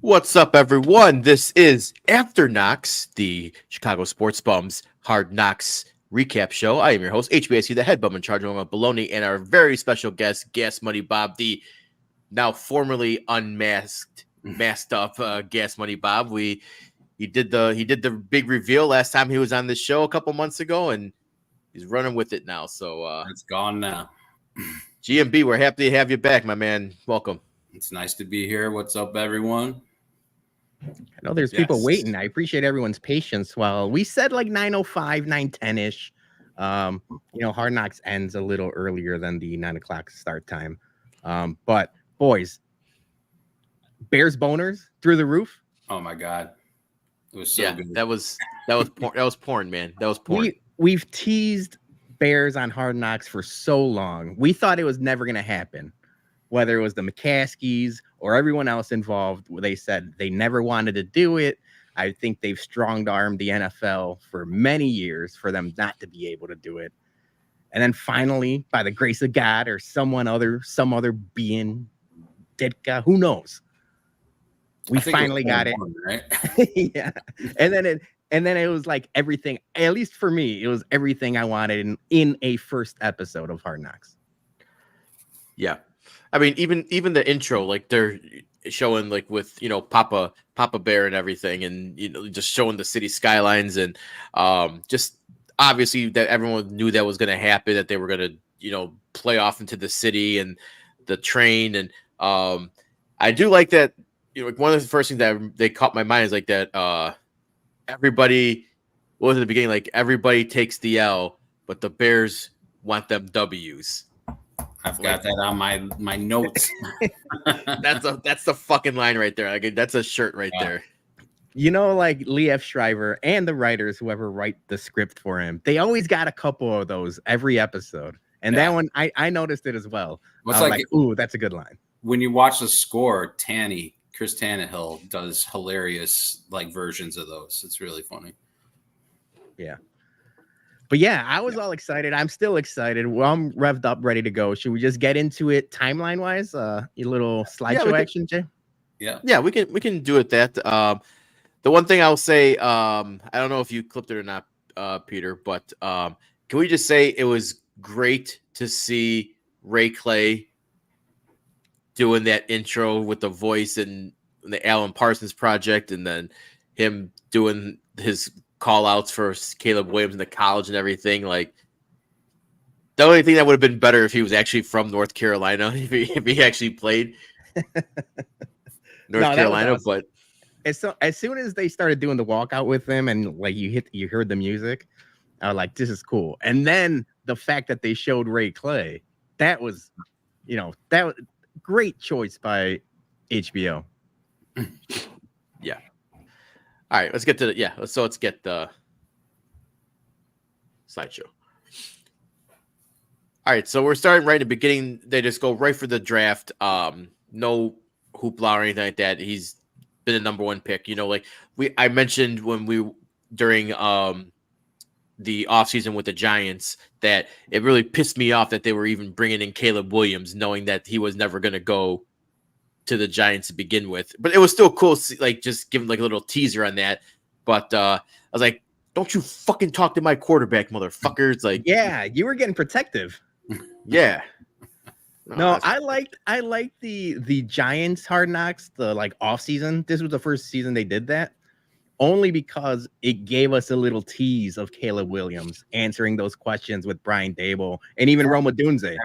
What's up, everyone? This is After Knocks, the Chicago Sports Bums Hard Knocks recap show. I am your host, HBIC, the head bum in charge of Bologna, and our very special guest, Gas Money Bob, the now formerly masked up Gas Money Bob. He did the big reveal last time he was on this show a couple months ago, and he's running with it now. So it's gone now. GMB, we're happy to have you back, my man. Welcome. It's nice to be here. What's up, everyone? I know there's people waiting. I appreciate everyone's patience. While we said like 9:05, 9:10-ish. Hard Knocks ends a little earlier than the 9 o'clock start time. But boys, Bears boners through the roof. Oh my God. It was so good. That was porn, man. That was porn. We've teased Bears on Hard Knocks for so long. We thought it was never going to happen. Whether it was the McCaskies or everyone else involved, they said they never wanted to do it. I think they've strong-armed the NFL for many years for them not to be able to do it. And then finally, by the grace of God or some other being, Ditka, who knows? We finally got it. Right? Yeah. And then it was like everything, at least for me, it was everything I wanted in a first episode of Hard Knocks. Yeah. I mean, even the intro, like they're showing like with, Papa Bear and everything, and, just showing the city skylines, and just obviously that everyone knew that was going to happen, that they were going to, play off into the city and the train. And I do like that, like one of the first things that they caught my mind is like that everybody was at the beginning, like everybody takes the L, but the Bears want them W's. I've got that on my notes. That's the fucking line right there. Like, that's a shirt right there. Like Lee F. Shriver and the writers, whoever write the script for him, they always got a couple of those every episode. And that one, I noticed it as well. I was like, ooh, that's a good line. When you watch the score, Chris Tannehill does hilarious like versions of those. It's really funny. Yeah. But yeah, I was all excited. I'm still excited. Well, I'm revved up, ready to go. Should we just get into it timeline wise? A little slideshow action, Jay? Yeah, we can do it. That the one thing I'll say, I don't know if you clipped it or not, Peter, but can we just say it was great to see Ray Clay doing that intro with the voice and the Alan Parsons Project, and then him doing his call outs for Caleb Williams in the college and everything. Like, the only thing that would have been better if he was actually from North Carolina, if he actually played North Carolina. Awesome. But as soon as they started doing the walkout with him and like you heard the music, I was like, this is cool. And then the fact that they showed Ray Clay, that was great choice by HBO. Yeah. All right, let's get to let's get the slideshow. All right, so we're starting right at the beginning. They just go right for the draft. No hoopla or anything like that. He's been a number one pick. I mentioned when we during the offseason with the Giants that it really pissed me off that they were even bringing in Caleb Williams, knowing that he was never going to go to the Giants to begin with. But it was still cool, like just giving like a little teaser on that. But I was like, don't you fucking talk to my quarterback, motherfuckers. Like, yeah, you were getting protective. Yeah. No, I liked the Giants Hard Knocks, the like off season. This was the first season they did that, only because it gave us a little tease of Caleb Williams answering those questions with Brian Dable and even Rome Odunze.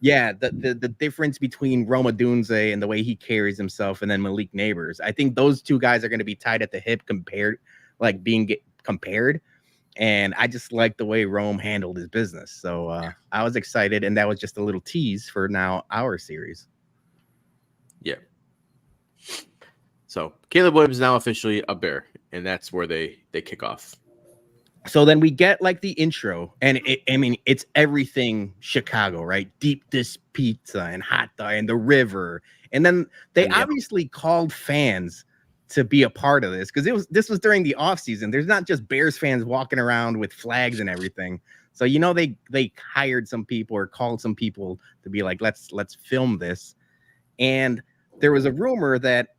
Yeah, the difference between Rome Odunze and the way he carries himself, and then Malik Neighbors. I think those two guys are going to be tied at the hip being compared. And I just like the way Rome handled his business. So I was excited, and that was just a little tease for now our series. Yeah. So Caleb Williams is now officially a Bear, and that's where they kick off. So then we get like the intro, and it's everything Chicago, right? Deep dish pizza and hot dog and the river. And then they obviously called fans to be a part of this, because this was during the off season. There's not just Bears fans walking around with flags and everything. So they hired some people or called some people to be like, let's film this. And there was a rumor that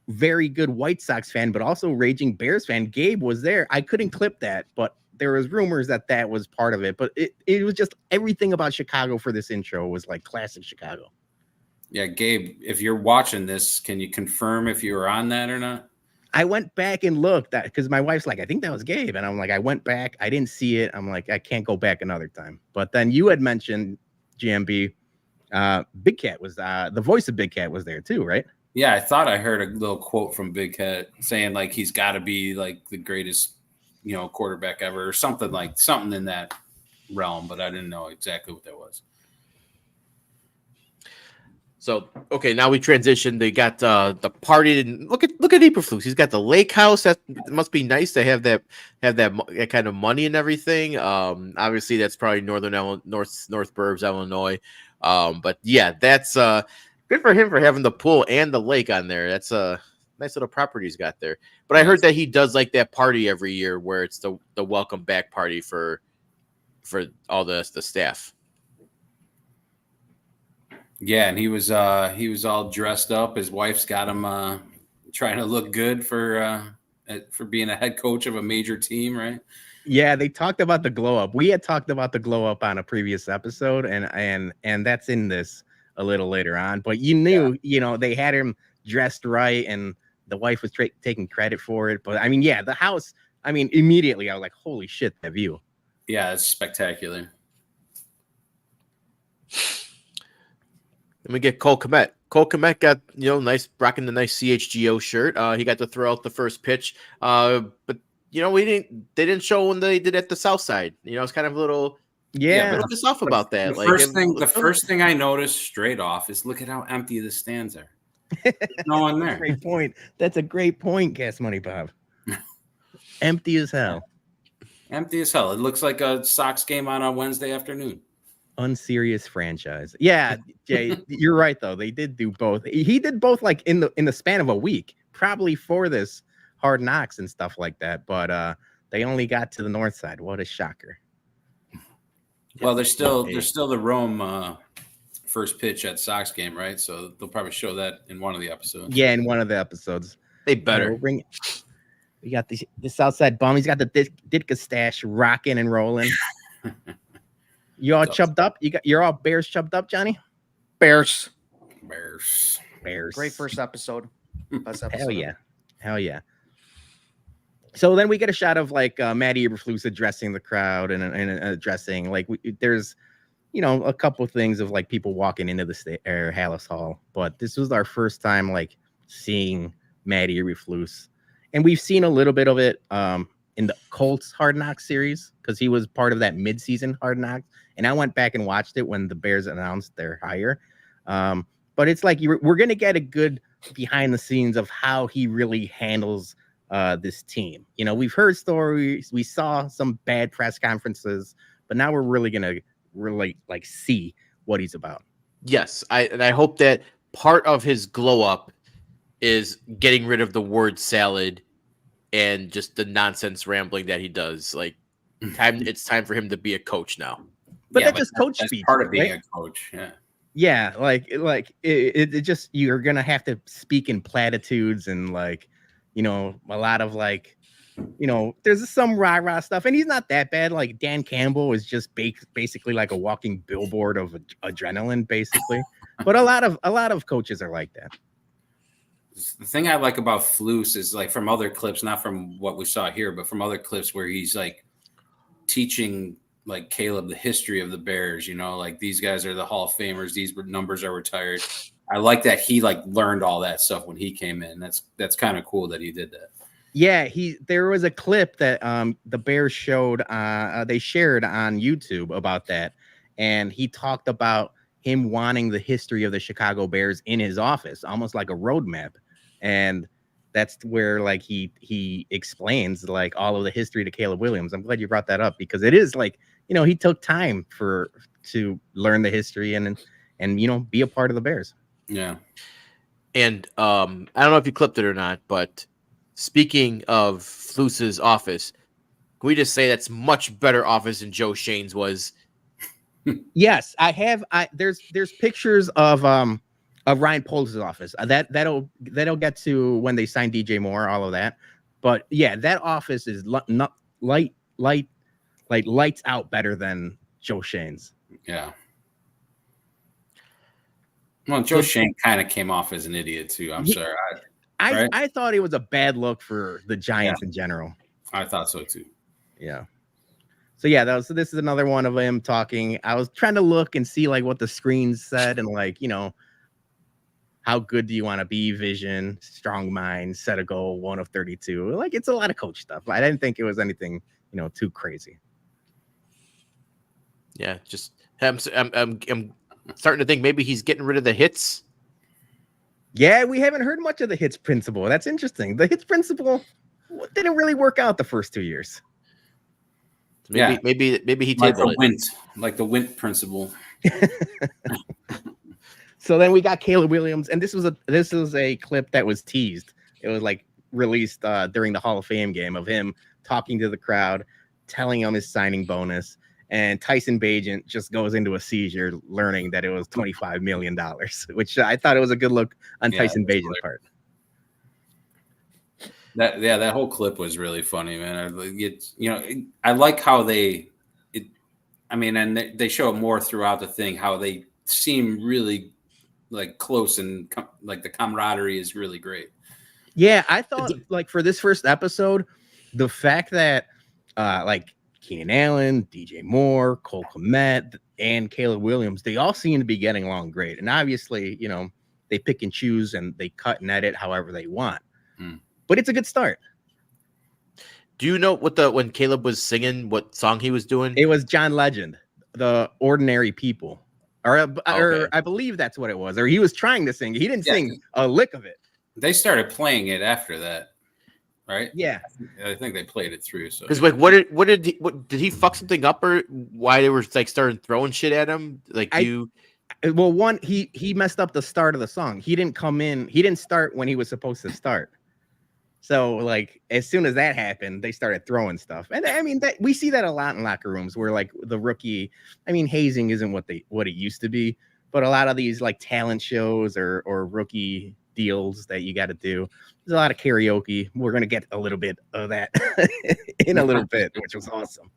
very good White Sox fan, but also raging Bears fan. Gabe was there. I couldn't clip that, but there was rumors that was part of it. But it was just everything about Chicago for this intro was like classic Chicago. Yeah, Gabe, if you're watching this, can you confirm if you were on that or not? I went back and looked at because my wife's like, I think that was Gabe. And I'm like, I went back. I didn't see it. I'm like, I can't go back another time. But then you had mentioned GMB. Big Cat was the voice of Big Cat was there too, right? Yeah, I thought I heard a little quote from Big Cat saying like he's got to be like the greatest, quarterback ever or something in that realm, but I didn't know exactly what that was. So okay, now we transition. They got the party. And look at Eberflus. He's got the lake house. That must be nice to have that kind of money and everything. Obviously that's probably North Burbs, Illinois. But yeah, that's good for him for having the pool and the lake on there. That's a nice little property he's got there. But I heard that he does like that party every year where it's the welcome back party for all the staff. Yeah, and he was all dressed up. His wife's got him trying to look good for being a head coach of a major team, right? Yeah, they talked about the glow up. We had talked about the glow up on a previous episode, and that's in this a little later on. But you knew, they had him dressed right, and the wife was taking credit for it. But I mean, yeah, the house. I mean, immediately I was like, "Holy shit, that view!" Yeah, it's spectacular. Then we get Cole Kmet. Cole Kmet got rocking the nice CHGO shirt. He got to throw out the first pitch, but they didn't show when they did at the Southside. It's kind of a little just off about that. The first thing I noticed straight off is look at how empty the stands are. There's no one there. Great point. That's a great point, Gas Money Bob. Empty as hell. Empty as hell. It looks like a Sox game on a Wednesday afternoon. Unserious franchise. Yeah, Jay, you're right though. They did do both. He did both like in the span of a week, probably for this Hard Knocks and stuff like that. But they only got to the north side. What a shocker. Well, there's still the Rome first pitch at Sox game, right? So they'll probably show that in one of the episodes. Yeah, in one of the episodes. They better bring it. We got the Southside Bum. He's got the Ditka stash rocking and rolling. You all chubbed up? You're all Bears chubbed up, Johnny? Bears. Great first episode. Best episode. Hell yeah. So then we get a shot of like Matty Eberflus addressing the crowd and addressing like there's a couple things of like people walking into the Hallis Hall, but this was our first time like seeing Matty Eberflus, and we've seen a little bit of it in the Colts Hard Knocks series because he was part of that midseason Hard Knocks. And I went back and watched it when the Bears announced their hire. But it's like we're going to get a good behind the scenes of how he really handles this team. We've heard stories. We saw some bad press conferences, but now we're really going to like see what he's about. Yes. I hope that part of his glow up is getting rid of the word salad and just the nonsense rambling that he does. Like it's time for him to be a coach now. But that's just coach speech. Part of being a coach, yeah. Yeah, like it just you're gonna have to speak in platitudes and like, a lot of like, there's some rah-rah stuff, and he's not that bad. Like Dan Campbell is just basically like a walking billboard of adrenaline, basically. But a lot of coaches are like that. The thing I like about Flus is like from other clips, not from what we saw here, but from other clips where he's like teaching like Caleb the history of the Bears, like these guys are the Hall of Famers, these numbers are retired. I like that he like learned all that stuff when he came in. That's kind of cool that he did that. Yeah, there was a clip that the Bears showed they shared on YouTube about that, and he talked about him wanting the history of the Chicago Bears in his office, almost like a roadmap. And that's where like he explains like all of the history to Caleb Williams. I'm glad you brought that up because it is like, he took time to learn the history and be a part of the Bears. Yeah. And I don't know if you clipped it or not, but speaking of Flus's office, can we just say that's much better office than Joe Shane's was? Yes, I have. There's pictures of Ryan Poles' office. That'll get to when they sign DJ Moore, all of that. But yeah, that office is not lights out better than Joe Shane's. Yeah. Well, Joe Shane kind of came off as an idiot too. I'm sorry. I thought it was a bad look for the Giants in general. I thought so too. Yeah. So yeah, this is another one of him talking. I was trying to look and see like what the screens said and like, you know, how good do you want to be? Vision, strong mind, set a goal, 1 of 32. Like it's a lot of coach stuff. I didn't think it was anything, you know, too crazy. Yeah, just I'm starting to think maybe he's getting rid of the hits. Yeah, we haven't heard much of the hits principle. That's interesting. The hits principle didn't really work out the first 2 years. Maybe he like tabled the Wint principle. So then we got Caleb Williams, and this was a clip that was teased. It was like released during the Hall of Fame game of him talking to the crowd, telling them his signing bonus, and Tyson Bagent just goes into a seizure, learning that it was $25 million, which I thought it was a good look on Tyson Bagent's part. That whole clip was really funny, man. I like how they show it more throughout the thing, how they seem really like close and like the camaraderie is really great. Yeah, I thought like for this first episode, the fact that like Keenan Allen, DJ Moore, Cole Kmet, and Caleb Williams, they all seem to be getting along great. And obviously, you know, they pick and choose and they cut and edit however they want. But it's a good start. Do you know when Caleb was singing, what song he was doing? It was John Legend, The Ordinary People. Or I believe that's what it was. Or he was trying to sing. He didn't sing a lick of it. They started playing it after that, right? Yeah, I think they played it through. So because like, what did he fuck something up, or why they were like starting throwing shit at him? Like he messed up the start of the song. He didn't come in. He didn't start when he was supposed to start. So like as soon as that happened, they started throwing stuff. And I mean that we see that a lot in locker rooms where like the rookie, I mean, hazing isn't what it used to be, but a lot of these like talent shows or rookie deals that you got to do. There's a lot of karaoke. We're going to get a little bit of that in a little bit, which was awesome.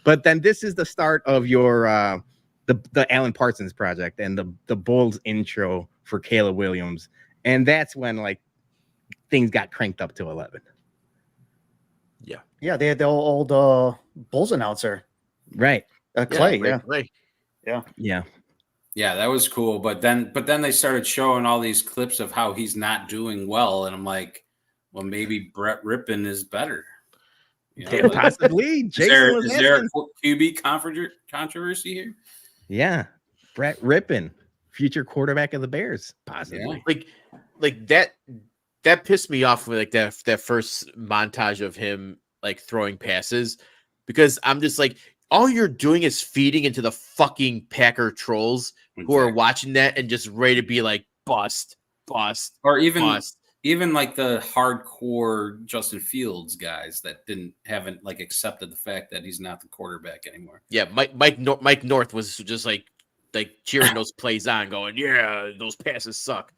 But then this is the start of your the Alan Parsons project and the Bulls intro for Caleb Williams. And that's when like things got cranked up to 11. Yeah, they had the old Bulls announcer. Right. Clay, Clay. Yeah, that was cool. But then they started showing all these clips of how he's not doing well. And I'm like, well, maybe Brett Rippon is better. You know, possibly. Is there a QB controversy here? Yeah. Brett Rippon, future quarterback of the Bears, possibly. Yeah. Like that pissed me off with like that first montage of him like throwing passes, because I'm just like, all you're doing is feeding into the fucking Packer trolls who are watching that and just ready to be like bust, or even bust. Even like the hardcore Justin Fields guys that haven't like accepted the fact that he's not the quarterback anymore. Yeah, Mike North was just like cheering those plays on, going, yeah, those passes suck.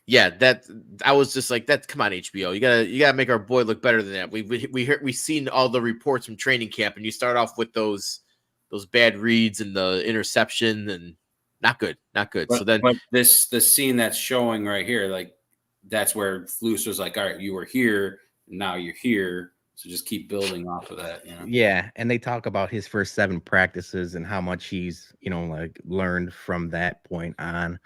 Yeah, that I was just like, come on, HBO, you gotta make our boy look better than that. We've seen all the reports from training camp, and you start off with those bad reads and the interception, and not good. But the scene that's showing right here, like that's where Flus was like, all right, you were here, now you're here, so just keep building off of that. You know? Yeah, and they talk about his first 7 practices and how much he's like learned from that point on.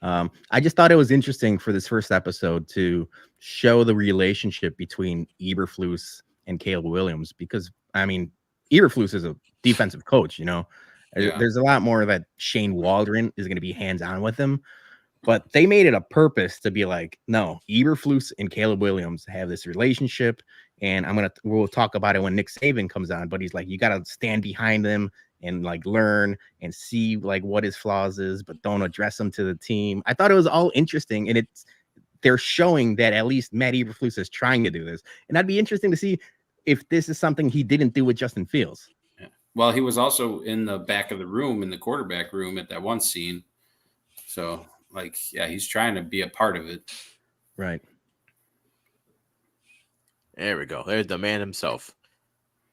I just thought it was interesting for this first episode to show the relationship between Eberflus and Caleb Williams, because I mean, Eberflus is a defensive coach, you know. Yeah. There's a lot more that Shane Waldron is going to be hands-on with him, but they made it a purpose to be like, no, Eberflus and Caleb Williams have this relationship, and we'll talk about it when Nick Saban comes on, but he's like, you got to stand behind them and like learn and see like what his flaws is, but don't address them to the team. I thought it was all interesting, and they're showing that at least Matt Eberflus is trying to do this, and that'd be interesting to see if this is something he didn't do with Justin Fields. Yeah. Well, he was also in the back of the room, in the quarterback room at that one scene, So, like, yeah, he's trying to be a part of it. Right. There we go. There's the man himself.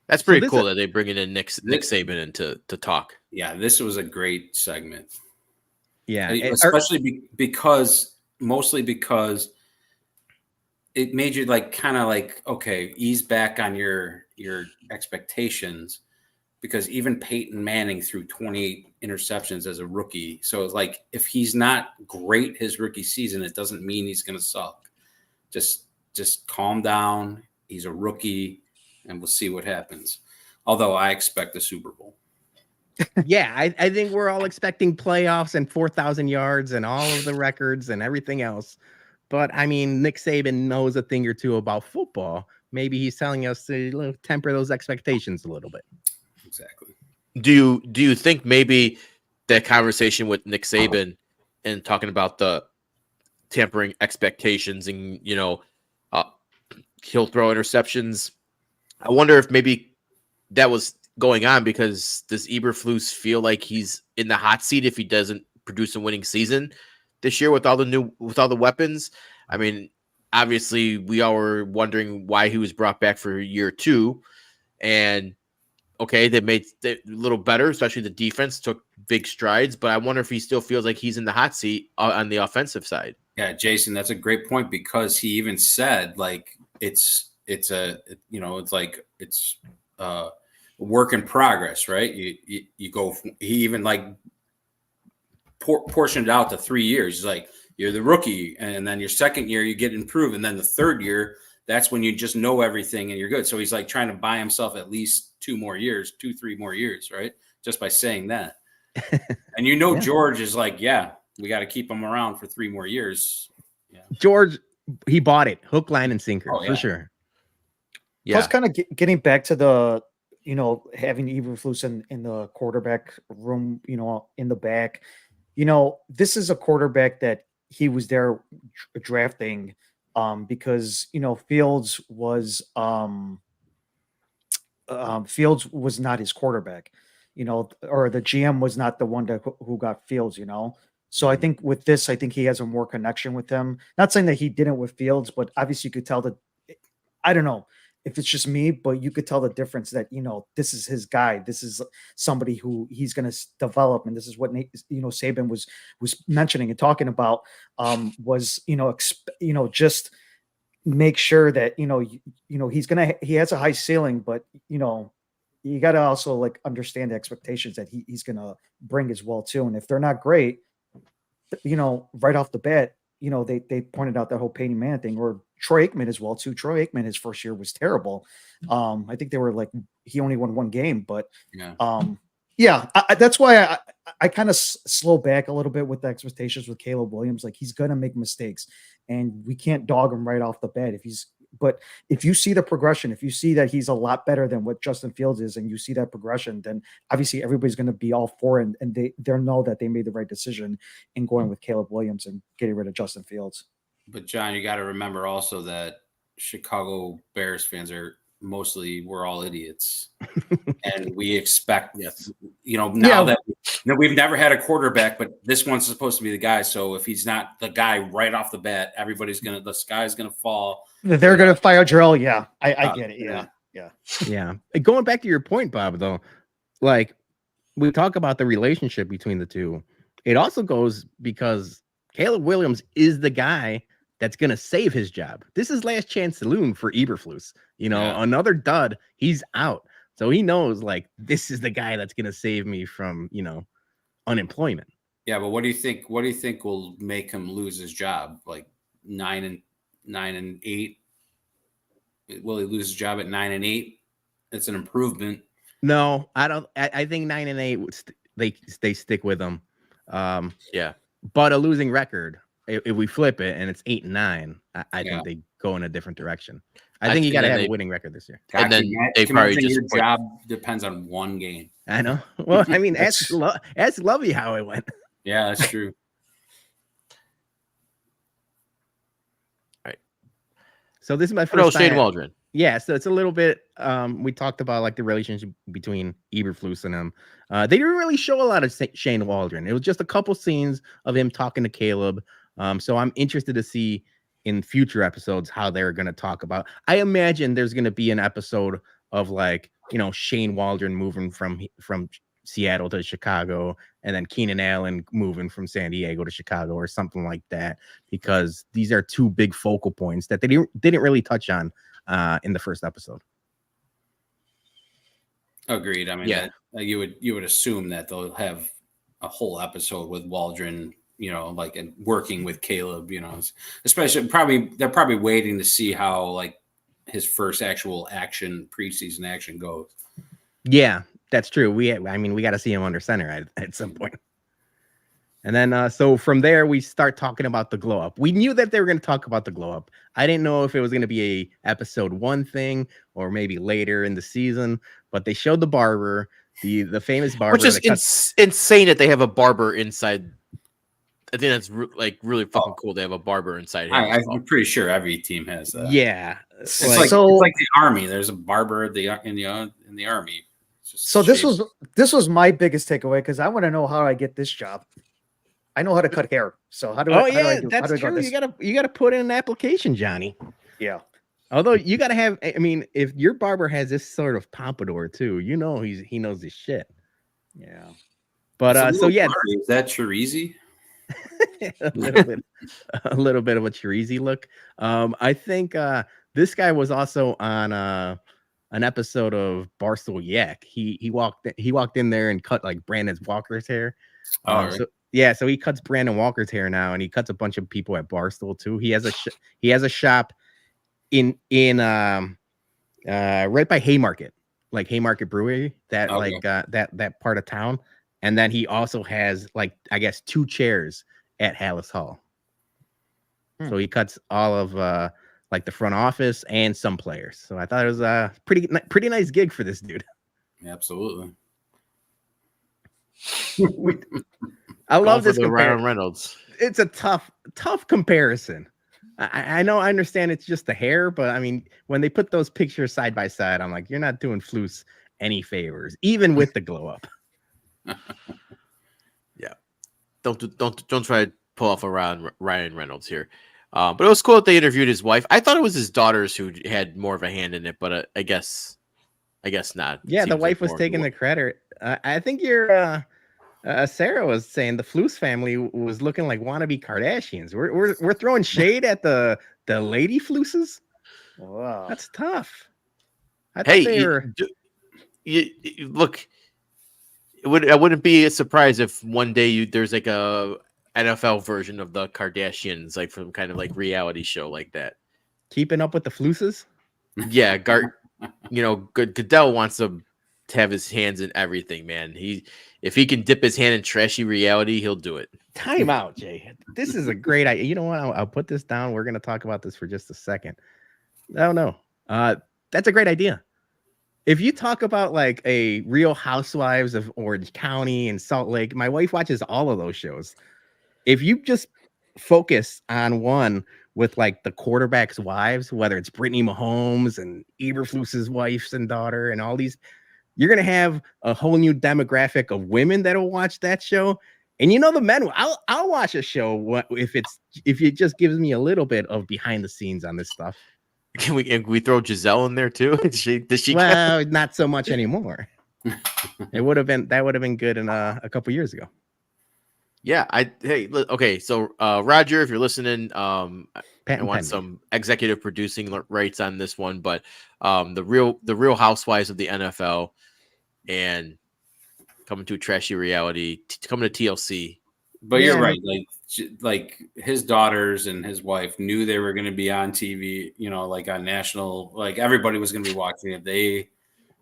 That's pretty this cool that they bring in Nick Saban in to talk. Yeah, this was a great segment. Yeah. Especially mostly because it made you like kind of like, okay, ease back on your expectations, because even Peyton Manning threw 28 interceptions as a rookie. So it's like, if he's not great his rookie season, it doesn't mean he's going to suck. Just calm down. He's a rookie, and we'll see what happens. Although I expect the Super Bowl. Yeah, I think we're all expecting playoffs and 4,000 yards and all of the records and everything else. But I mean, Nick Saban knows a thing or two about football. Maybe he's telling us to temper those expectations a little bit. Exactly. Do you think maybe that conversation with Nick Saban and talking about the tempering expectations and, he'll throw interceptions? I wonder if maybe that was going on because does Eberflus feel like he's in the hot seat if he doesn't produce a winning season this year with all the weapons? I mean, obviously we all were wondering why he was brought back for year 2, and okay, they made it a little better, especially the defense took big strides, but I wonder if he still feels like he's in the hot seat on the offensive side. Yeah, Jason, that's a great point, because he even said like it's a work in progress, right? You go. He even like portioned out to 3 years. He's like, you're the rookie, and then your second year you get improved, and then the third year, that's when you just know everything and you're good. So he's like trying to buy himself at least 3 more years, right? Just by saying that. And Yeah. George is like, yeah, we got to keep him around for 3 more years. Yeah. George, he bought it hook, line, and sinker for sure. Yeah. Plus, kind of getting back to the, having Eberflus in the quarterback room, in the back, this is a quarterback that he was there drafting because, Fields was not his quarterback, or the GM was not the one who got Fields, So I think with this, he has a more connection with him. Not saying that he didn't with Fields, but obviously you could tell that, I don't know if it's just me, but you could tell the difference that, this is his guy. This is somebody who he's going to develop. And this is what, Saban was mentioning and talking about, was, just make sure that, he has a high ceiling, but, you got to also like understand the expectations that he's going to bring as well too. And if they're not great, right off the bat, they pointed out that whole Peyton Manning thing, or Troy Aikman as well too. Troy Aikman, his first year was terrible. I think they were like, he only won 1 game, but that's why I kind of slow back a little bit with the expectations with Caleb Williams. Like, he's going to make mistakes and we can't dog him right off the bat but if you see the progression, if you see that he's a lot better than what Justin Fields is, and you see that progression, then obviously everybody's going to be all for it, and they know that they made the right decision in going with Caleb Williams and getting rid of Justin Fields. But John, you got to remember also that Chicago Bears fans we're all idiots, and we expect, that we've never had a quarterback, but this one's supposed to be the guy. So if he's not the guy right off the bat, the sky's gonna fall. They're gonna fire Drill. Yeah, I get it. Yeah. Going back to your point, Bob, though, like we talk about the relationship between the two, it also goes because Caleb Williams is the guy that's going to save his job. This is last chance saloon for Eberflus. Another dud, he's out. So he knows, like, this is the guy that's going to save me from, unemployment. Yeah, but what do you think will make him lose his job? Like 9 and 8? Will he lose his job at 9 and 8? It's an improvement. No, I don't. I think 9 and 8 they stick with him. But a losing record, if we flip it and it's 8 and 9, I think they go in a different direction. I think you got to have a winning record this year. And then they probably just your job depends on 1 game. I know. Well, I mean, ask Lovey how it went. Yeah, that's true. All right. So this is my first Shane Waldron. Yeah, so it's a little bit. We talked about like the relationship between Eberflus and him. They didn't really show a lot of Shane Waldron. It was just a couple scenes of him talking to Caleb. So I'm interested to see in future episodes how they're going to talk about. I imagine there's going to be an episode of like Shane Waldron moving from Seattle to Chicago, and then Keenan Allen moving from San Diego to Chicago or something like that, because these are two big focal points that they didn't really touch on in the first episode. Agreed. I mean, Yeah. you would assume that they'll have a whole episode with Waldron, like and working with Caleb, especially they're probably waiting to see how like his first actual preseason action goes. Yeah, that's true. We got to see him under center at some point. And then, so from there, we start talking about the glow up. We knew that they were going to talk about the glow up. I didn't know if it was going to be a episode 1 thing or maybe later in the season, but they showed the barber, the famous barber. Which is insane that they have a barber inside. I think that's really fucking cool. They have a barber inside here. I'm pretty sure every team has that. Yeah. It's like the army. There's a barber in the army. So this was my biggest takeaway, because I want to know how I get this job. I know how to cut hair. So how do I do that's true. You gotta put in an application, Johnny. Yeah. Although you gotta have, I mean, if your barber has this sort of pompadour too, he knows his shit. Yeah. But so yeah, is that Chirizi? a little bit of a Chirizi look. I think this guy was also on an episode of Barstool Yak. He walked in there and cut like Brandon Walker's hair. Right. So he cuts Brandon Walker's hair now, and he cuts a bunch of people at Barstool too. He has a shop in right by Haymarket, like Haymarket Brewery, that that part of town. And then he also has like, I guess, 2 chairs at Hallis Hall. So he cuts all of like the front office and some players. So I thought it was a pretty nice gig for this dude. Absolutely. I love this Ryan Reynolds. It's a tough comparison. I know, I understand it's just the hair, but I mean, when they put those pictures side by side, I'm like, you're not doing Flus any favors, even with the glow up. Yeah, don't try to pull off around Ryan Reynolds here. But it was cool that they interviewed his wife. I thought it was his daughters who had more of a hand in it, but I guess not. Yeah, the wife was taking the credit. I think your Sarah was saying the Flus family was looking like wannabe Kardashians. We're throwing shade at the lady Fluses. Wow, that's tough. Look. I wouldn't be surprised if one day there's like a NFL version of the Kardashians, like from kind of like reality show like that. Keeping up with the Fluses? Yeah, Goodell wants to have his hands in everything, man. If he can dip his hand in trashy reality, he'll do it. Time out, Jay. This is a great idea. You know what? I'll put this down. We're going to talk about this for just a second. No. That's a great idea. If you talk about like a Real Housewives of Orange County and Salt Lake, my wife watches all of those shows. If you just focus on one with like the quarterback's wives, whether it's Brittany Mahomes and Eberflus's wife and daughter and all these, you're going to have a whole new demographic of women that will watch that show. And the men, I'll watch a show if it just gives me a little bit of behind the scenes on this stuff. Can we throw Giselle in there too? Does she? Well, not so much anymore. That would have been good in a couple years ago. Yeah, okay. So Roger, if you're listening, I want some executive producing rights on this one, but the real Housewives of the NFL and coming to a trashy reality, coming to TLC. But you're right. Like his daughters and his wife knew they were going to be on TV, like on national, like everybody was going to be watching it. They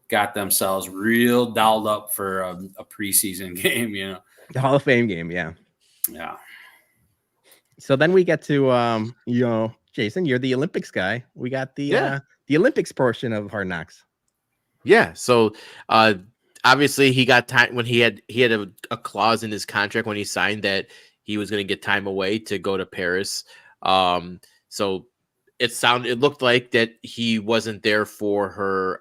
got themselves real dialed up for a preseason game, the Hall of Fame game. Yeah. Yeah. So then we get to, Jason, you're the Olympics guy. We got the Olympics portion of Hard Knocks. Yeah. So, obviously he got time when he had a clause in his contract when he signed that he was going to get time away to go to Paris. So it looked like that he wasn't there for her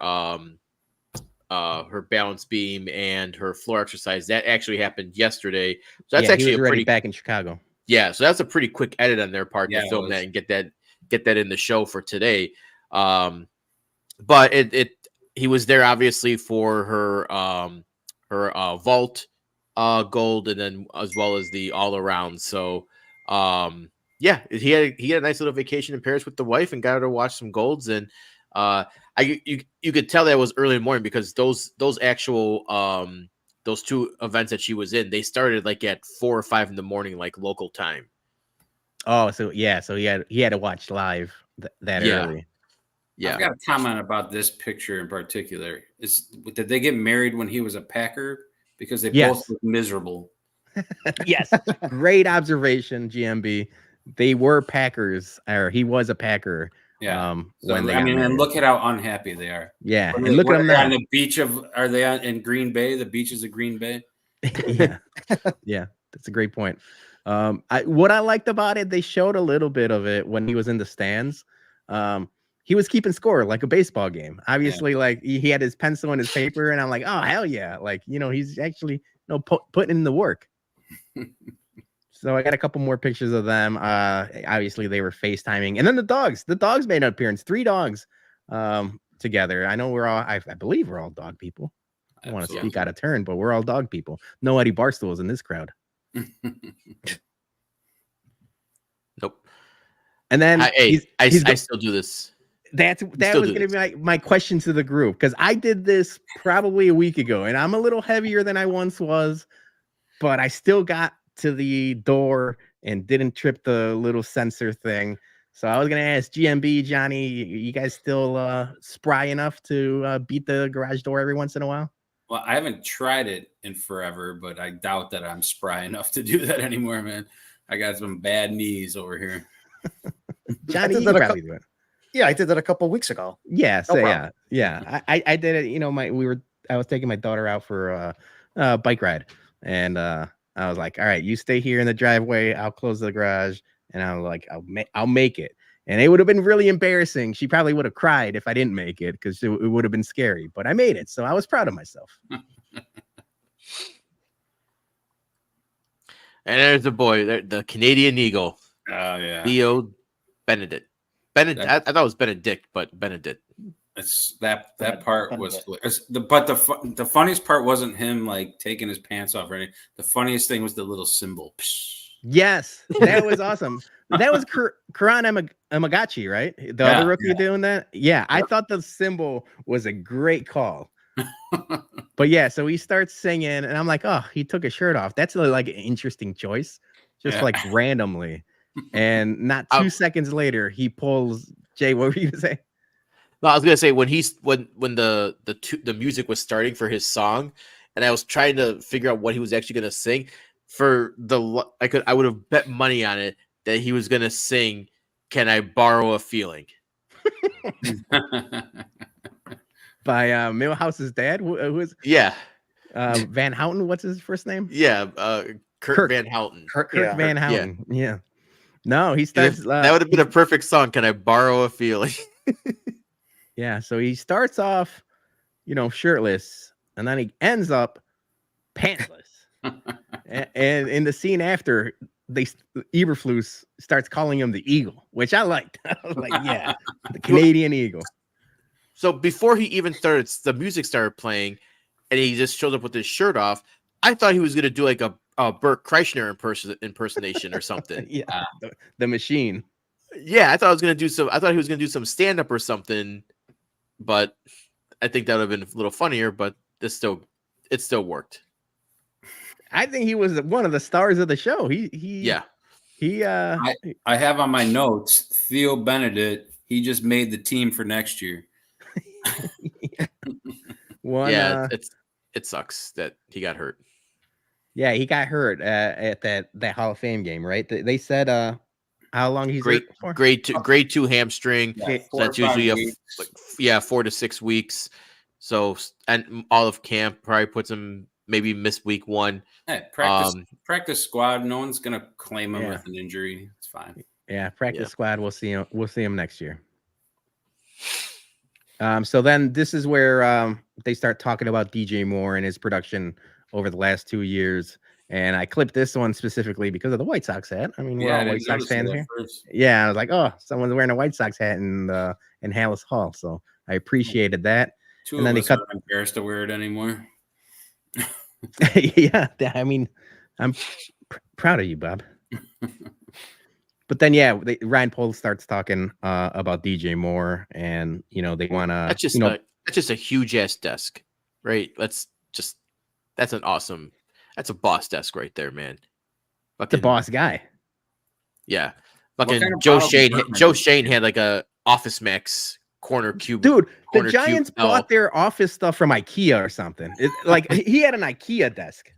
balance beam and her floor exercise. That actually happened yesterday. So that's he actually was already back in Chicago. Yeah, so that's a pretty quick edit on their part Yeah, to it film was. that and get that in the show for today. But he was there obviously for her vault gold, and then as well as the all around. So yeah, he had a nice little vacation in Paris with the wife and got her to watch some golds. And you could tell that was early in the morning because those actual those two events that she was in, they started like at 4 or 5 in the morning, like local time. Oh, so yeah, so he had to watch live that early. Yeah, I've got a comment about this picture in particular. Did they get married when he was a Packer? Because they both look miserable. Yes, great observation, GMB. They were Packers, or he was a Packer. Yeah. When they and look at how unhappy they are. Yeah, and look at them now. On the beach are they in Green Bay? The beaches of Green Bay. Yeah, yeah, that's a great point. What I liked about it, they showed a little bit of it when he was in the stands. He was keeping score like a baseball game. Obviously, like he had his pencil and his paper, and I'm like, oh hell yeah! Like he's actually putting in the work. So I got a couple more pictures of them. Obviously they were FaceTiming, and then the dogs made an appearance. 3 dogs together. I know I believe we're all dog people. I don't want to speak out of turn, but we're all dog people. No Eddie Barstools in this crowd. Nope. And then I still do this. That was going to be my question to the group, because I did this probably a week ago, and I'm a little heavier than I once was, but I still got to the door and didn't trip the little sensor thing. So I was going to ask GMB, Johnny, you guys still spry enough to beat the garage door every once in a while? Well, I haven't tried it in forever, but I doubt that I'm spry enough to do that anymore, man. I got some bad knees over here. Johnny, you probably do it. Yeah, I did that a couple of weeks ago. Yeah, so yeah. I did it. I was taking my daughter out for a bike ride, and I was like, all right, you stay here in the driveway. I'll close the garage, and I was like, I'll make it. And it would have been really embarrassing. She probably would have cried if I didn't make it, because it would have been scary. But I made it, so I was proud of myself. And there's the boy, the Canadian Eagle. Oh yeah, Theo Benedict. I thought it was Benedict, but Benedict. It's that part was, but the funniest part wasn't him like taking his pants off or anything. The funniest thing was the little symbol. Yes, that was awesome. That was Karan Amagachi, right? The other rookie doing that. Yeah, I thought the symbol was a great call. But yeah, so he starts singing, and I'm like, oh, he took his shirt off. That's like an interesting choice, just like randomly. And not 2 seconds later, he pulls Jay. What were you gonna say? No, I was gonna say when the music was starting for his song, and I was trying to figure out what he was actually gonna sing. I would have bet money on it that he was gonna sing "Can I Borrow a Feeling" by Millhouse's dad. Who is Van Houten? What's his first name? Yeah, Kurt Van Houten. Kurt Van Houten. Yeah. No, he starts. That would have been a perfect song. Can I borrow a feeling? Yeah. So he starts off, shirtless, and then he ends up pantless. and in the scene after, Eberflus starts calling him the Eagle, which I liked. I was like, yeah, the Canadian Eagle. So before he even started, the music started playing, and he just showed up with his shirt off. I thought he was gonna do like a Bert Kreischer impersonation or something. Yeah, the machine. Yeah, I thought he was gonna do some stand up or something, but I think that would have been a little funnier. But it still worked. I think he was one of the stars of the show. I have on my notes Theo Benedict. He just made the team for next year. It sucks that he got hurt. Yeah, he got hurt at that Hall of Fame game, right? They said how long he's grade 2 hamstring. Yeah, so that's usually 4 to 6 weeks. So and all of camp probably puts him maybe miss week 1. Hey, practice squad. No one's gonna claim him with an injury. It's fine. Yeah, practice Yeah. squad. We'll see him. We'll see him next year. So then this is where they start talking about DJ Moore and his production over the last 2 years. And I clipped this one specifically because of the White Sox hat. I mean, we're I all White didn't Sox notice it fans at here. first. Yeah, I was like, oh, someone's wearing a White Sox hat in Hallis Hall. So I appreciated that. Two And of then us aren't embarrassed to wear it anymore. Yeah, I mean, I'm proud of you, Bob. But then, yeah, Ryan Poles starts talking about DJ Moore, and they want to. That's just a huge ass desk, right? That's a boss desk right there, man. The boss guy. Yeah, What fucking kind of Joe bottle Shane. department Joe is Shane it? had like a Office Max corner cube. Dude, the corner Giants cube L. bought their office stuff from IKEA or something. Like he had an IKEA desk.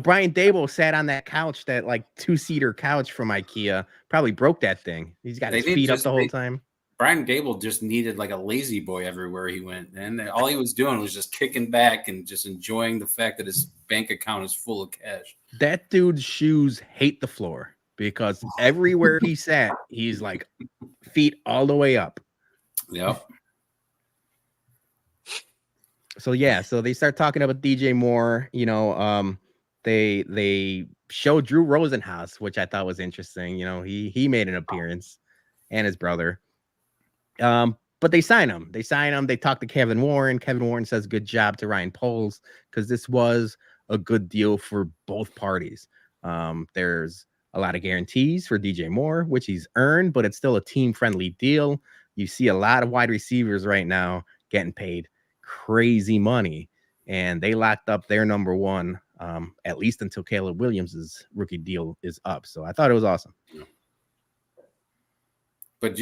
Brian Dable sat on that couch, that like 2-seater couch from IKEA. Probably broke that thing. He's got his feet up the whole time. Brian Dable just needed like a lazy boy everywhere he went, and all he was doing was just kicking back and just enjoying the fact that his bank account is full of cash. That dude's shoes hate the floor because everywhere he sat, he's like feet all the way up. Yep. So yeah, so they start talking about DJ Moore. They show Drew Rosenhaus, which I thought was interesting. He made an appearance, and his brother. But they sign him. They talk to Kevin Warren. Kevin Warren says good job to Ryan Poles because this was a good deal for both parties. There's a lot of guarantees for DJ Moore, which he's earned, but it's still a team-friendly deal. You see a lot of wide receivers right now getting paid crazy money, and they locked up their number one, at least until Caleb Williams' rookie deal is up. So I thought it was awesome. But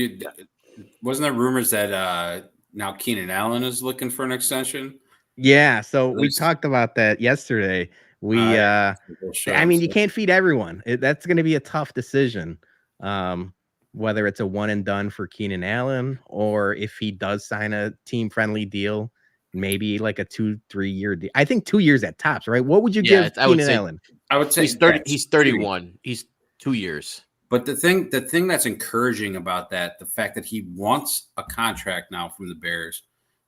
wasn't there rumors that now Keenan Allen is looking for an extension? Yeah, so we talked about that yesterday. I mean, you can't feed everyone. That's going to be a tough decision. Whether it's a one and done for Keenan Allen, or if he does sign a team-friendly deal, maybe like a 2-3 year deal. I think 2 years at tops, right? What would you give Keenan Allen? I would say he's 31. He's 2 years. But the thing that's encouraging about that, the fact that he wants a contract now from the Bears,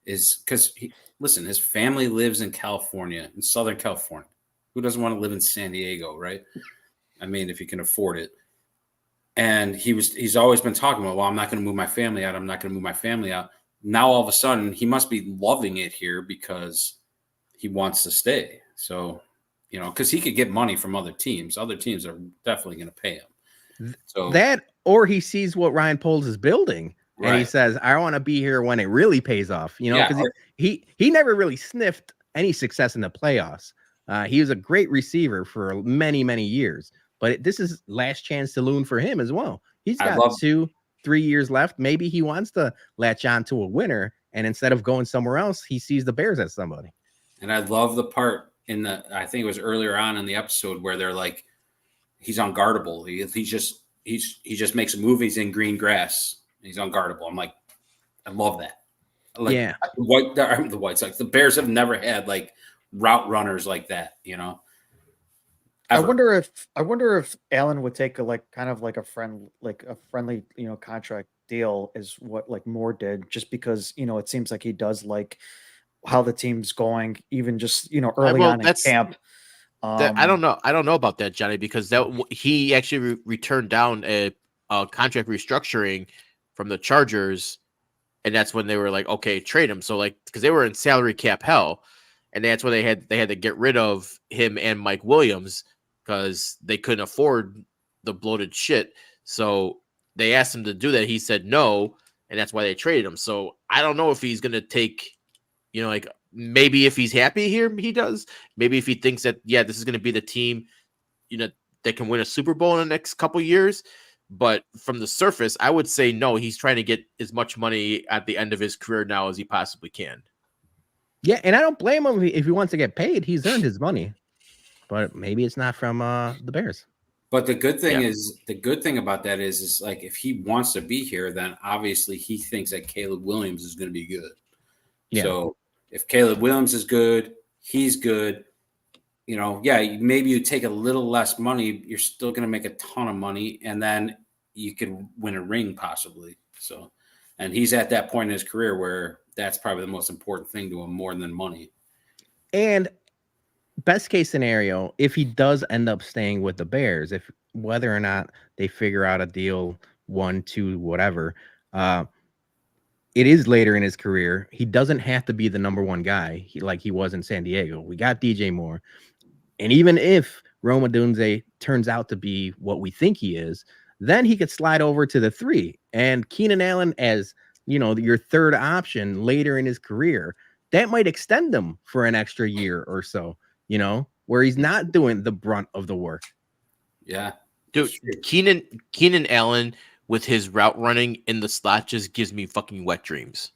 is because his family lives in California, in Southern California. Who doesn't want to live in San Diego, right? I mean, if you can afford it. And he's always been talking about, well, I'm not going to move my family out. I'm not going to move my family out. Now, all of a sudden, he must be loving it here because he wants to stay. So, because he could get money from other teams. Other teams are definitely going to pay him. So that, or he sees what Ryan Poles is building, right. And he says, I want to be here when it really pays off, because he never really sniffed any success in the playoffs. He was a great receiver for many, many years, but this is last chance saloon for him as well. He's got 2-3 years left. Maybe he wants to latch on to a winner, and instead of going somewhere else, he sees the Bears as somebody. And I love the part I think it was earlier on in the episode where they're like, he's unguardable. He just makes movies in green grass. He's unguardable. I'm like, I love that. Like, yeah. The White Sox, the Bears have never had like route runners like that, Ever. I wonder if Allen would take a friendly, contract deal is what like Moore did, just because, it seems like he does like how the team's going, even just, early on in camp. I don't know about that, Johnny, because he actually returned down a contract restructuring from the Chargers, and that's when they were like, okay, trade him. So like, because they were in salary cap hell, and that's when they had to get rid of him and Mike Williams because they couldn't afford the bloated shit. So they asked him to do that. He said no, and that's why they traded him. So I don't know if he's gonna take, like maybe if he's happy here, he does. Maybe if he thinks that this is gonna be the team, that can win a Super Bowl in the next couple years. But from the surface, I would say no. He's trying to get as much money at the end of his career now as he possibly can. Yeah, and I don't blame him if he wants to get paid. He's earned his money, but maybe it's not from the Bears. But the good thing about that is like if he wants to be here, then obviously he thinks that Caleb Williams is going to be good. Yeah. So if Caleb Williams is good, he's good. you know, yeah, maybe you take a little less money, you're still going to make a ton of money, and then you could win a ring possibly. So, and he's at that point in his career where that's probably the most important thing to him more than money. And best case scenario, if he does end up staying with the Bears, if whether or not they figure out a deal, 1, 2, whatever, it is later in his career. He doesn't have to be the number one guy like he was in San Diego. We got DJ Moore. And even if Rome Odunze turns out to be what we think he is, then he could slide over to the 3. And Keenan Allen as, you know, your third option later in his career, that might extend him for an extra year or so, you know, where he's not doing the brunt of the work. Yeah. Dude, Keenan Allen with his route running in the slot just gives me fucking wet dreams.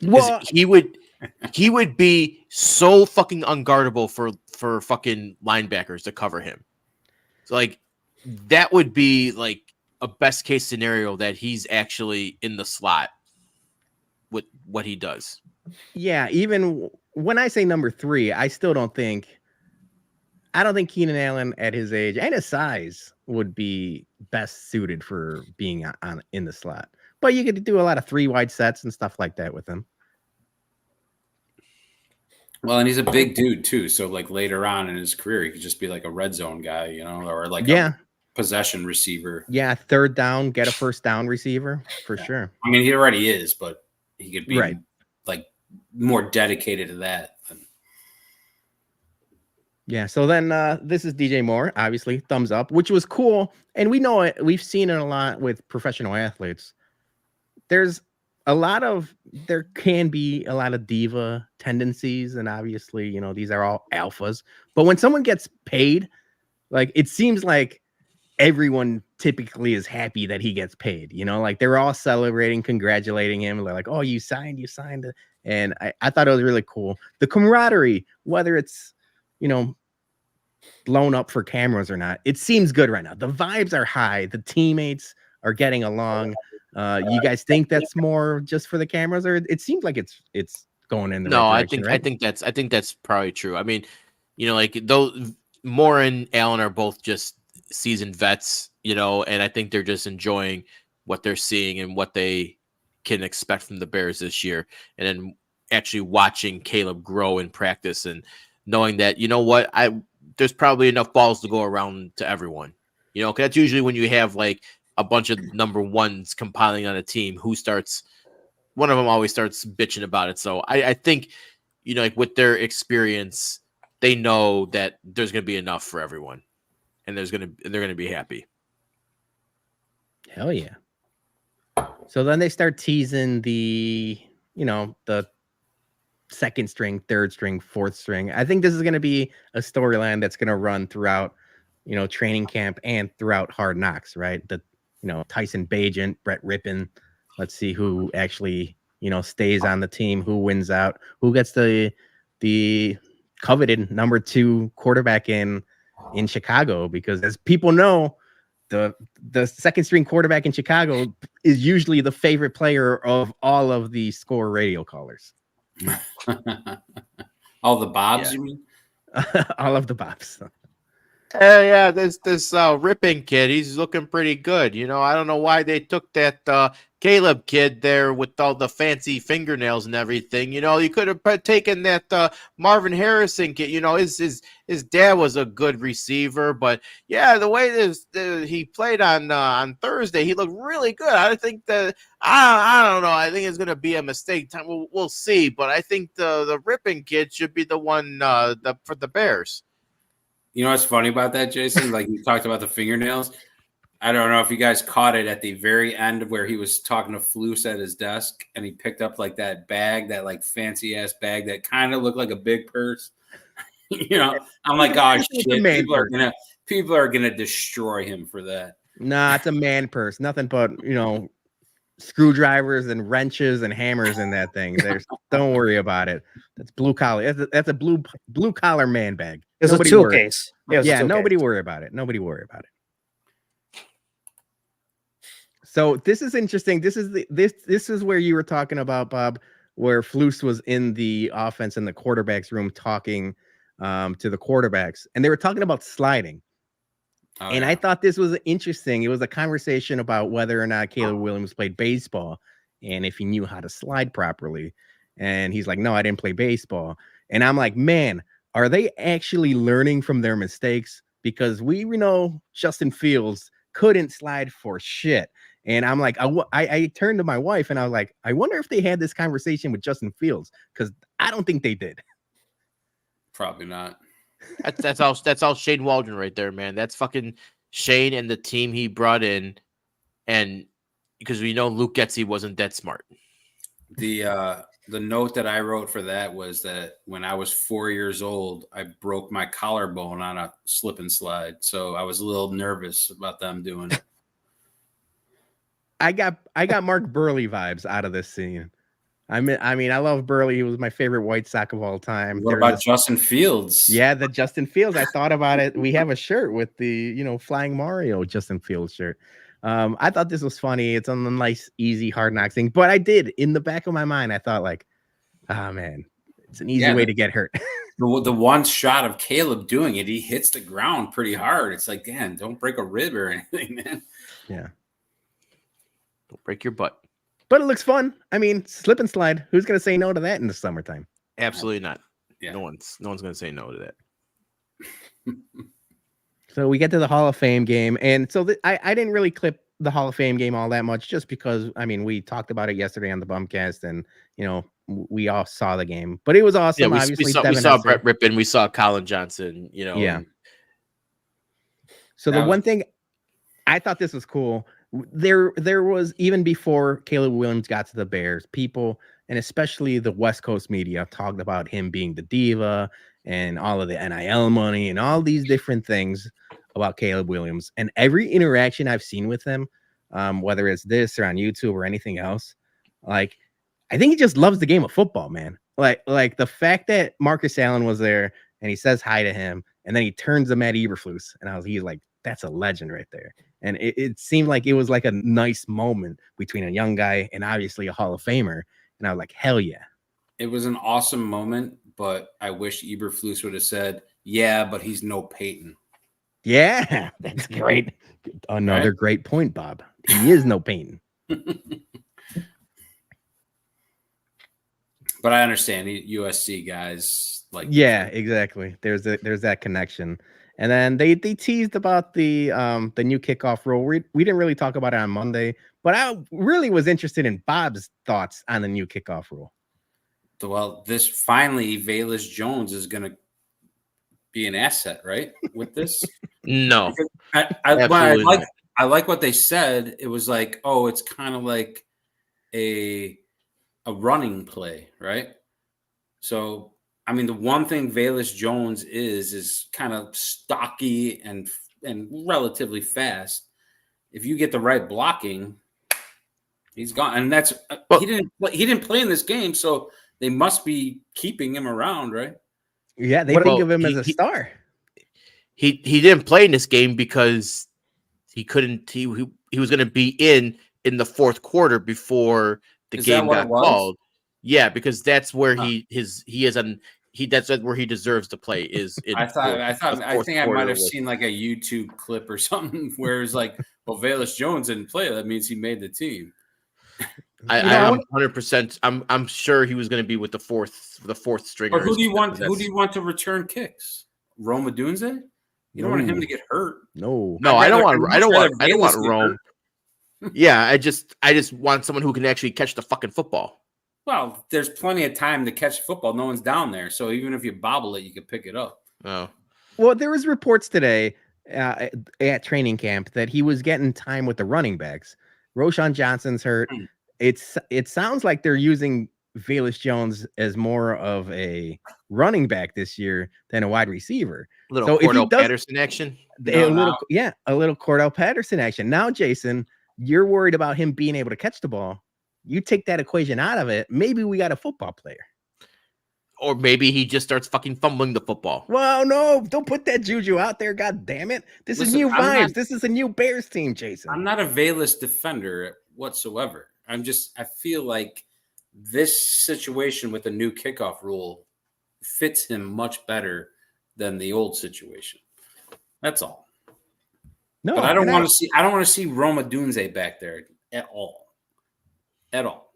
Well, he would be so fucking unguardable for fucking linebackers to cover him. So like that would be like a best case scenario that he's actually in the slot with what he does. yeah, even when I say number 3, I don't think Keenan Allen at his age and his size would be best suited for being on in the slot. But you could do a lot of 3 wide sets and stuff like that with him. Well, and he's a big dude too. So like later on in his career, he could just be like a red zone guy, you know, or like a possession receiver. Yeah, third down, get a first down receiver for sure. I mean, he already is, but he could be like more dedicated to that. Yeah, so then this is DJ Moore, obviously, thumbs up, which was cool. And we know it, we've seen it a lot with professional athletes. There can be a lot of diva tendencies, and obviously, you know, these are all alphas. But when someone gets paid, like it seems like everyone typically is happy that he gets paid, you know, like they're all celebrating, congratulating him. They're like, oh, you signed it. And I thought it was really cool. The camaraderie, whether it's, you know, blown up for cameras or not, it seems good right now. The vibes are high. The teammates are getting along. You guys think that's more just for the cameras, or it seems like it's going in the right direction, I think that's probably true. I mean, you know, like those Moore and Allen are both just seasoned vets, you know, and I think they're just enjoying what they're seeing and what they can expect from the Bears this year, and then actually watching Caleb grow in practice and knowing that, you know what, there's probably enough balls to go around to everyone, you know, because that's usually when you have like a bunch of number ones compiling on a team, one of them always starts bitching about it. So I think, you know, like with their experience, they know that there's going to be enough for everyone, and they're going to be happy. Hell yeah. So then they start teasing the, you know, the second string, third string, fourth string. I think this is going to be a storyline that's going to run throughout, you know, training camp and throughout Hard Knocks, right? You know, Tyson Bagent, Brett Rippon. Let's see who actually, you know, stays on the team, who wins out, who gets the coveted number 2 quarterback in Chicago, because as people know, the second string quarterback in Chicago is usually the favorite player of all of the score radio callers. All the Bobs, you mean? All of the Bobs. Yeah, this Ripping kid, he's looking pretty good. You know, I don't know why they took that Caleb kid there with all the fancy fingernails and everything. You know, you could have taken that Marvin Harrison kid. You know, his dad was a good receiver, but yeah, the way he played on Thursday, he looked really good. I think that I don't know. I think it's gonna be a mistake. We'll see, but I think the Ripping kid should be the one for the Bears. You know what's funny about that, Jason? Like you talked about the fingernails. I don't know if you guys caught it at the very end of where he was talking to Flus at his desk, and he picked up like that bag, that like fancy ass bag that kind of looked like a big purse. You know, I'm like, oh shit, people are gonna destroy him for that. Nah, it's a man purse. Nothing but, you know, screwdrivers and wrenches and hammers in that thing. Don't worry about it. That's blue collar. That's a blue collar man bag. It's a tool case. Yeah, nobody worry about it. Nobody worry about it. So this is interesting. This is where you were talking about, Bob, where Flus was in the offense in the quarterback's room talking to the quarterbacks, and they were talking about sliding. Oh, And yeah. I thought this was interesting. It was a conversation about whether or not Caleb Williams played baseball and if he knew how to slide properly. And he's like, no, I didn't play baseball. And I'm like, man, are they actually learning from their mistakes? Because we know Justin Fields couldn't slide for shit. And I'm like, I turned to my wife and I was like, I wonder if they had this conversation with Justin Fields, because I don't think they did. Probably not. That's all Shane Waldron right there, man. That's fucking Shane and the team he brought in, and because we know Luke Getsy wasn't that smart. The note that I wrote for that was that when I was 4 years old, I broke my collarbone on a slip and slide, so I was a little nervous about them doing it. I got Mark Burley vibes out of this scene. I mean, I love Burley. He was my favorite White Sox of all time. What about Justin Fields? Yeah, the Justin Fields. I thought about it. We have a shirt with the, Flying Mario Justin Fields shirt. I thought this was funny. It's on the nice, easy Hard Knocks thing. But I did, in the back of my mind, I thought like, oh man, it's an easy way to get hurt. The one shot of Caleb doing it, he hits the ground pretty hard. It's like, damn, don't break a rib or anything, man. Yeah. Don't break your butt. But it looks fun. I mean, slip and slide. Who's going to say no to that in the summertime? Absolutely not. Yeah. No one's going to say no to that. So we get to the Hall of Fame game. And so I didn't really clip the Hall of Fame game all that much, just because, I mean, we talked about it yesterday on the Bumcast, and, we all saw the game. But it was awesome. Yeah, Obviously, we saw Brett Rippon. We saw Colin Johnson, Yeah. So the one thing, I thought this was cool. There was, even before Caleb Williams got to the Bears, people, and especially the West Coast media, talked about him being the diva and all of the NIL money and all these different things about Caleb Williams. And every interaction I've seen with him, whether it's this or on YouTube or anything else, like, I think he just loves the game of football, man. Like the fact that Marcus Allen was there and he says hi to him, and then he turns to Matt Eberflus, and he's like, that's a legend right there. And it seemed like it was like a nice moment between a young guy and obviously a Hall of Famer. And I was like, hell yeah. It was an awesome moment, but I wish Eberflus would have said, yeah, but he's no Peyton. Yeah, that's great. Another great point, Bob. He is no Peyton. But I understand USC guys like. Yeah, exactly. There's that connection. And then they teased about the new kickoff rule. We didn't really talk about it on Monday, but I really was interested in Bob's thoughts on the new kickoff rule. Well, this finally, Velus Jones is going to be an asset, right? With this, no, I like what they said. It was like, oh, it's kind of like a running play, right? So. I mean, the one thing Velus Jones is kind of stocky and relatively fast. If you get the right blocking, he's gone. And that's he didn't play in this game, so they must be keeping him around, right? Yeah, they think of him as a star. He didn't play in this game because he couldn't. He was going to be in the fourth quarter before the game got called. Yeah, because that's where that's where he deserves to play is. I think I might have seen like a YouTube clip or something where it's like, well, Velus Jones didn't play. That means he made the team. I'm 100%. I'm sure he was going to be with the fourth stringer. Or who do you want? Who do you want to return kicks? Rome Odunze? You don't want him to get hurt. No, I don't want Rome. Yeah, I just want someone who can actually catch the fucking football. Well, there's plenty of time to catch football. No one's down there. So even if you bobble it, you can pick it up. Oh. Well, there was reports today at training camp that he was getting time with the running backs. Roshan Johnson's hurt. It sounds like they're using Velus Jones as more of a running back this year than a wide receiver. A little Cordell Patterson action. A little Cordell Patterson action. Now, Jason, you're worried about him being able to catch the ball. You take that equation out of it, maybe we got a football player. Or maybe he just starts fucking fumbling the football. Well, no, don't put that juju out there. God damn it. This is new vibes. This is a new Bears team, Jason. I'm not a Velus defender whatsoever. I feel like this situation with the new kickoff rule fits him much better than the old situation. That's all. No, But I don't want to see Roma Dunze back there at all. At all.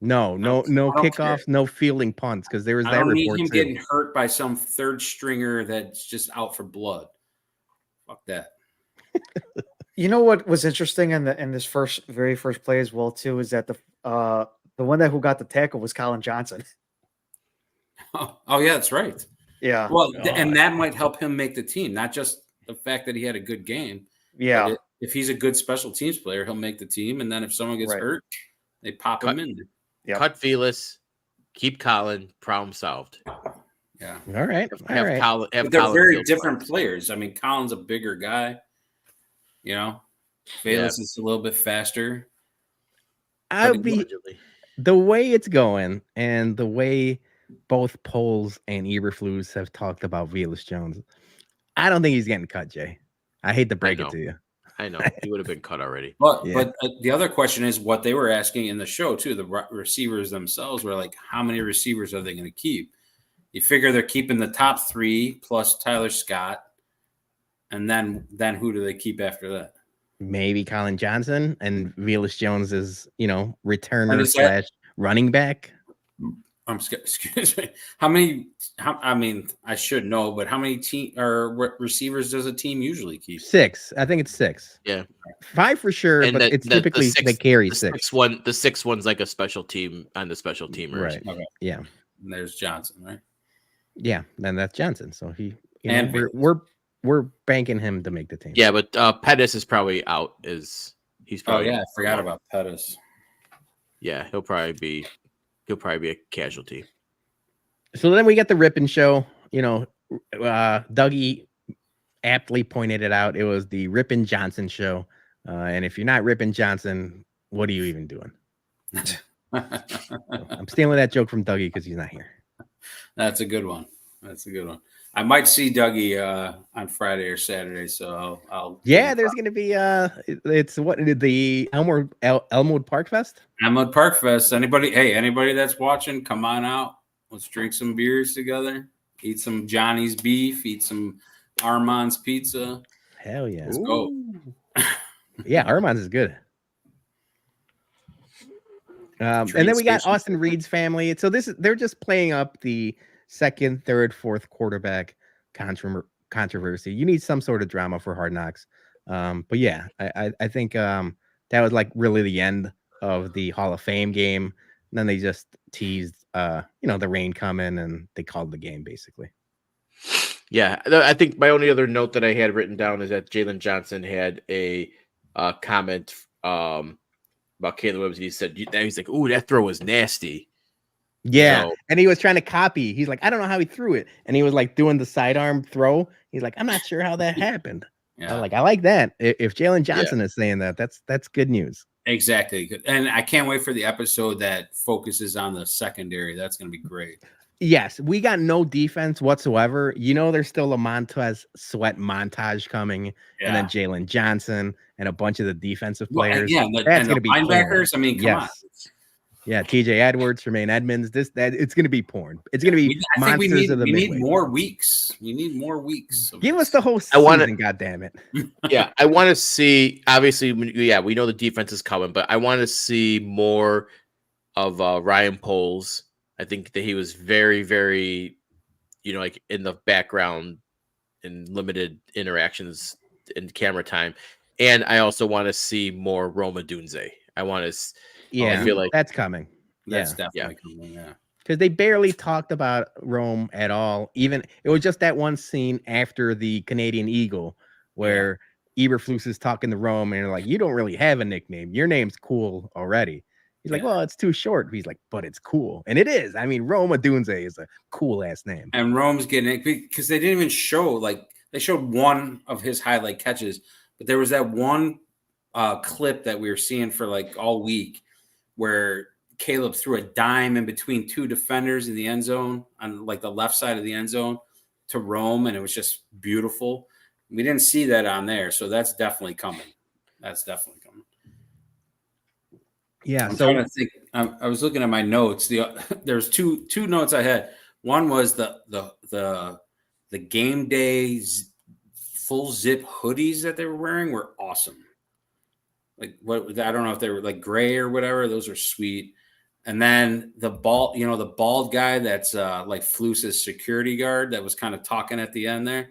No I don't kickoffs, no fielding punts, because there was I that don't need report him too. getting hurt by some third stringer that's just out for blood. Fuck that. You know what was interesting in this very first play as well too is that the one who got the tackle was Colin Johnson. Oh yeah, that's right. Yeah. Well, and that might help him make the team, not just the fact that he had a good game. Yeah. But if he's a good special teams player, he'll make the team. And then if someone gets hurt, they pop him in. Yep. Cut Velas, keep Colin, problem solved. Yeah. All right. Colin, but they're very different players. I mean, Colin's a bigger guy. You know, Velas is a little bit faster. The way it's going and the way both Poles and Eberflus have talked about Velas Jones, I don't think he's getting cut, Jay. I hate to break it to you. I know. He would have been cut already. But the other question is what they were asking in the show, too. The receivers themselves were like, how many receivers are they going to keep? You figure they're keeping the top 3 plus Tyler Scott. And then who do they keep after that? Maybe Colin Johnson, and Velas Jones is, returner / running back. Excuse me. I should know, but how many receivers does a team usually keep? 6. I think it's 6. Yeah. 5 for sure, and but it's typically they carry 6. The 6th one's like a special team on the special teamers. Right. Okay. Yeah. And there's Johnson, right? Yeah, then that's Johnson. So he and we're banking him to make the team. Yeah, but Pettis is probably out. He's probably I forgot about Pettis. Yeah, he'll probably be a casualty. So then we get the Rippin' show. Dougie aptly pointed it out. It was the Rippin' Johnson show. And if you're not Rippin' Johnson, what are you even doing? I'm stealing that joke from Dougie because he's not here. That's a good one. I might see Dougie on Friday or Saturday, so I'll. Yeah, there's going to be it's the Elmwood Park Fest. Elmwood Park Fest. Anybody that's watching, come on out. Let's drink some beers together. Eat some Johnny's beef. Eat some Armand's pizza. Hell yeah! Let's go. Yeah, Armand's is good. And then we got Austin Reed's family. So they're just playing up the second, third, fourth quarterback controversy. You need some sort of drama for Hard Knocks. But yeah, I think that was like really the end of the Hall of Fame game. And then they just teased, the rain coming, and they called the game basically. Yeah, I think my only other note that I had written down is that Jalen Johnson had a comment about Caleb Williams. He said, he's like, "Ooh, that throw was nasty." Yeah, and he was trying to copy. He's like, I don't know how he threw it, and he was like doing the sidearm throw. He's like, I'm not sure how that happened. Yeah. I like that. If Jalen Johnson is saying that, that's good news. Exactly, and I can't wait for the episode that focuses on the secondary. That's going to be great. Yes, we got no defense whatsoever. There's still a Montez Sweat montage coming, and then Jalen Johnson and a bunch of the defensive players. That's going to be linebackers. Porn. I mean, come on. Yeah, TJ Edwards, Jermaine Edmonds. It's going to be porn. It's going to be monsters of the midway. We need more weeks. We need more weeks. Give us the whole season, God damn it. Yeah, I want to see. Obviously, we know the defense is coming, but I want to see more of Ryan Poles. I think that he was very, very, like in the background in limited interactions in camera time, and I also want to see more Roma Dunze. I want to. Yeah, I feel like that's coming. That's definitely coming. Yeah, because they barely talked about Rome at all. Even it was just that one scene after the Canadian Eagle where Eberflus is talking to Rome, and they're like, "You don't really have a nickname. Your name's cool already." He's like, "Well, it's too short." He's like, "But it's cool," and it is. I mean, Roma Dunze is a cool ass name. And Rome's getting it because they didn't even show they showed one of his highlight catches, but there was that one clip that we were seeing for all week, where Caleb threw a dime in between two defenders in the end zone on the left side of the end zone to Rome, and it was just beautiful. We didn't see that on there, so that's definitely coming. Yeah, I'm trying to think. I was looking at my notes. There's two notes I had. One was the The game day full zip hoodies that they were wearing were awesome. Like what I don't know if they were like gray or whatever. Those are sweet. And then the bald guy that's like Flus's security guard that was kind of talking at the end there.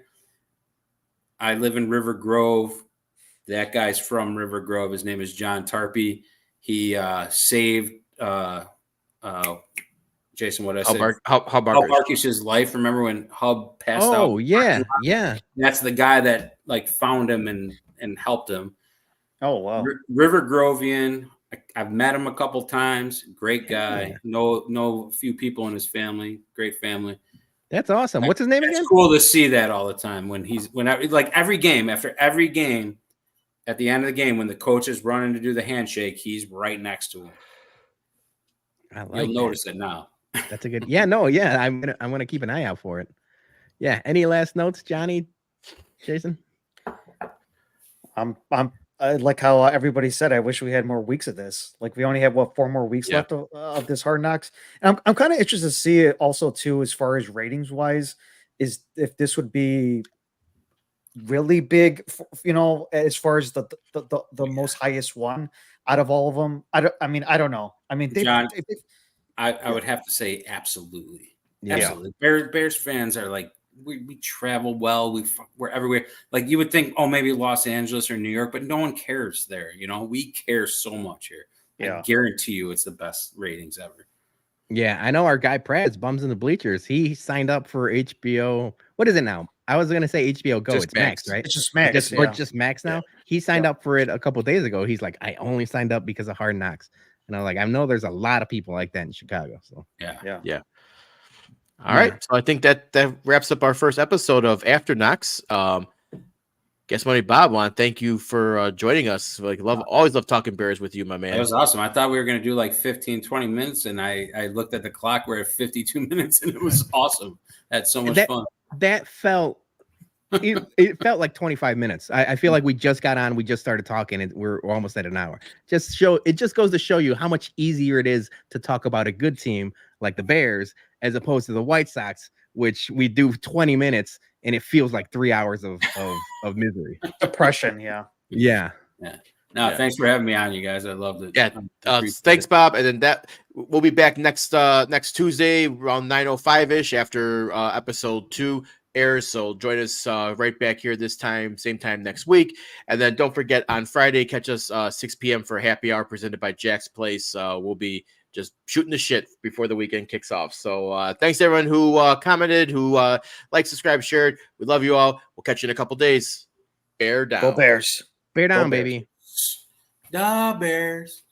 I live in River Grove. That guy's from River Grove. His name is John Tarpey. He saved Jason. What I said? Hub Barkish's life. Remember when Hub passed out? Oh yeah, yeah. That's the guy that like found him and helped him. Oh wow. River Grovian. I've met him a couple times. Great guy. Yeah. No few people in his family. Great family. That's awesome. What's his name again? It's cool to see that all the time like every game, after every game, at the end of the game, when the coach is running to do the handshake, he's right next to him. You'll notice it now. That's a good. Yeah, no, yeah. I'm gonna keep an eye out for it. Yeah. Any last notes, Johnny, Jason? I like how everybody said, I wish we had more weeks of this. Like we only have 4 more weeks left of this Hard Knocks. And I'm kind of interested to see it also too, as far as ratings wise, is if this would be really big, as far as the most highest one out of all of them. I don't know. I mean, John, I would have to say absolutely. Yeah. Absolutely. Bears fans are like, we travel well. We're everywhere. Like you would think, oh, maybe Los Angeles or New York, but no one cares there. We care so much here. Yeah. I guarantee you it's the best ratings ever. Yeah, I know our guy Prez, Bums in the Bleachers. He signed up for HBO. What is it now? I was gonna say HBO Go. It's Max, right? It's just Max. Or just Max now. Yeah. He signed up for it a couple of days ago. He's like, I only signed up because of Hard Knocks. And I'm like, I know there's a lot of people like that in Chicago. So yeah. All right. So I think that wraps up our first episode of After Knocks. Guess Money Bob, want to thank you for joining us. Always love talking Bears with you, my man. That was awesome. I thought we were going to do like 15, 20 minutes, and I looked at the clock. We're at 52 minutes, and it was awesome. Had so much fun. That felt it felt like 25 minutes. I feel like we just got on, we just started talking, and we're almost at an hour. It just goes to show you how much easier it is to talk about a good team like the Bears as opposed to the White Sox, which we do 20 minutes and it feels like 3 hours of misery. Depression, yeah. Thanks for having me on, you guys. I loved it. Yeah, thanks, Bob. And then we'll be back next Tuesday around 9:05ish after episode 2 airs. So join us right back here this time, same time next week. And then don't forget on Friday, catch us 6 p.m. for happy hour presented by Jack's Place. We'll be just shooting the shit before the weekend kicks off. So thanks to everyone who commented, who liked, subscribed, shared. We love you all. We'll catch you in a couple days. Bear down. Go Bears. Bear down, baby. Da Bears.